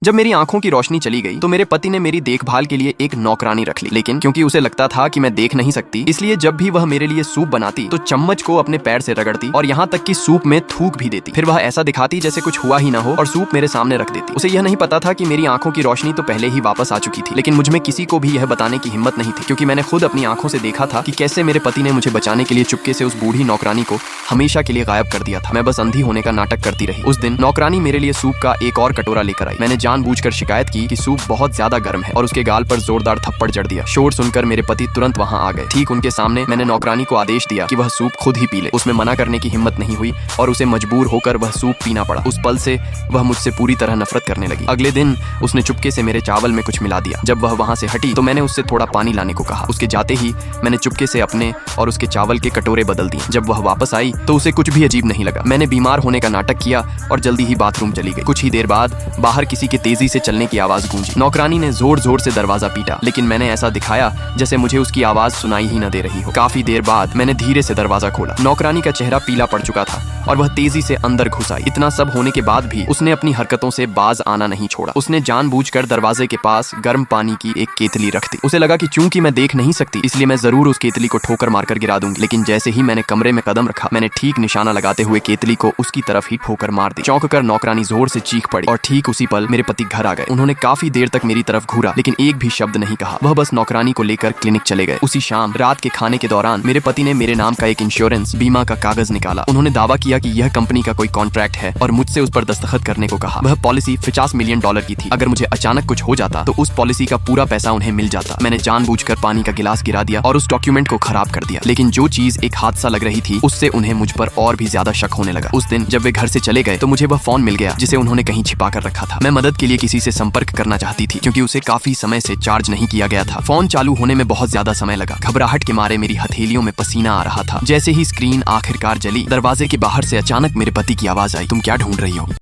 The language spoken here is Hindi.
जब मेरी आंखों की रोशनी चली गई तो मेरे पति ने मेरी देखभाल के लिए एक नौकरानी रख ली, लेकिन क्योंकि उसे लगता था कि मैं देख नहीं सकती, इसलिए जब भी वह मेरे लिए सूप बनाती तो चम्मच को अपने पैर से रगड़ती और यहाँ तक कि सूप में थूक भी देती। फिर वह ऐसा दिखाती जैसे कुछ हुआ ही ना हो और सूप मेरे सामने रख देती। उसे यह नहीं पता था कि मेरी आंखों की रोशनी तो पहले ही वापस आ चुकी थी, लेकिन मुझमें किसी को भी यह बताने की हिम्मत नहीं थी, क्योंकि मैंने खुद अपनी आंखों से देखा था कि कैसे मेरे पति ने मुझे बचाने के लिए चुपके से उस बूढ़ी नौकरानी को हमेशा के लिए गायब कर दिया था। मैं बस अंधी होने का नाटक करती रही। उस दिन नौकरानी मेरे लिए सूप का एक और कटोरा लेकर आई। मैंने जानबूझकर शिकायत की कि सूप बहुत ज्यादा गर्म है और उसके गाल पर जोरदार थप्पड़ जड़ दिया। शोर सुनकर मेरे पति तुरंत वहां आ गए। ठीक उनके सामने मैंने नौकरानी को आदेश दिया कि वह सूप खुद ही पी ले। उसमें मना करने की हिम्मत नहीं हुई और उसे मजबूर होकर वह सूप पीना पड़ा। उस पल से वह मुझसे पूरी तरह नफरत करने लगी। अगले दिन उसने चुपके से मेरे चावल में कुछ मिला दिया। जब वह वहां से हटी तो मैंने उससे थोड़ा पानी लाने को कहा। उसके जाते ही मैंने चुपके से अपने और उसके चावल के कटोरे बदल दिए। जब वह वापस आई तो उसे कुछ भी अजीब नहीं लगा। मैंने बीमार होने का नाटक किया और जल्दी ही बाथरूम चली गई। कुछ ही देर बाद बाहर किसी के तेजी से चलने की आवाज गूंजी। नौकरानी ने जोर जोर से दरवाजा पीटा, लेकिन मैंने ऐसा दिखाया जैसे मुझे उसकी आवाज सुनाई ही न दे रही हो। काफी देर बाद मैंने धीरे से दरवाजा खोला। नौकरानी का चेहरा पीला पड़ चुका था और वह तेजी से अंदर घुस आई। इतना सब होने के बाद भी उसने अपनी हरकतों से बाज आना नहीं छोड़ा। उसने जानबूझकर दरवाजे के पास गर्म पानी की एक केतली रख दी। उसे लगा कि चूंकि मैं देख नहीं सकती इसलिए मैं जरूर उस केतली को ठोकर मारकर गिरा दूंगी, लेकिन जैसे ही मैंने कमरे में कदम रखा मैंने ठीक निशाना लगाते हुए केतली को उसकी तरफ ही ठोकर मार दी। चौंक कर नौकरानी जोर से चीख पड़ी और ठीक उसी पल मेरे पति घर आ गए। उन्होंने काफी देर तक मेरी तरफ घूरा, लेकिन एक भी शब्द नहीं कहा। वह बस नौकरानी को लेकर क्लिनिक चले गए। उसी शाम रात के खाने के दौरान मेरे पति ने मेरे नाम का एक इंश्योरेंस बीमा का कागज निकाला। उन्होंने दावा किया कि यह कंपनी का कोई कॉन्ट्रैक्ट है और मुझसे उस पर दस्तखत करने को कहा। वह पॉलिसी $50 मिलियन की थी। अगर मुझे अचानक कुछ हो जाता तो उस पॉलिसी का पूरा पैसा उन्हें मिल जाता। मैंने जानबूझकर पानी का गिलास गिरा दिया और उस डॉक्यूमेंट को खराब कर दिया, लेकिन जो चीज एक हादसा लग रही थी उससे उन्हें मुझ पर और भी ज्यादा शक होने लगा। उस दिन जब वे घर से चले गए तो मुझे वह फोन मिल गया जिसे उन्होंने कहीं छिपा कर रखा था। मैं मदद के लिए किसी से संपर्क करना चाहती थी क्योंकि उसे काफी समय से चार्ज नहीं किया गया था। फोन चालू होने में बहुत ज्यादा समय लगा। घबराहट के मारे मेरी हथेलियों में पसीना आ रहा था। जैसे ही स्क्रीन आखिरकार जली, दरवाजे के बाहर से अचानक मेरे पति की आवाज आई, तुम क्या ढूंढ रही हो?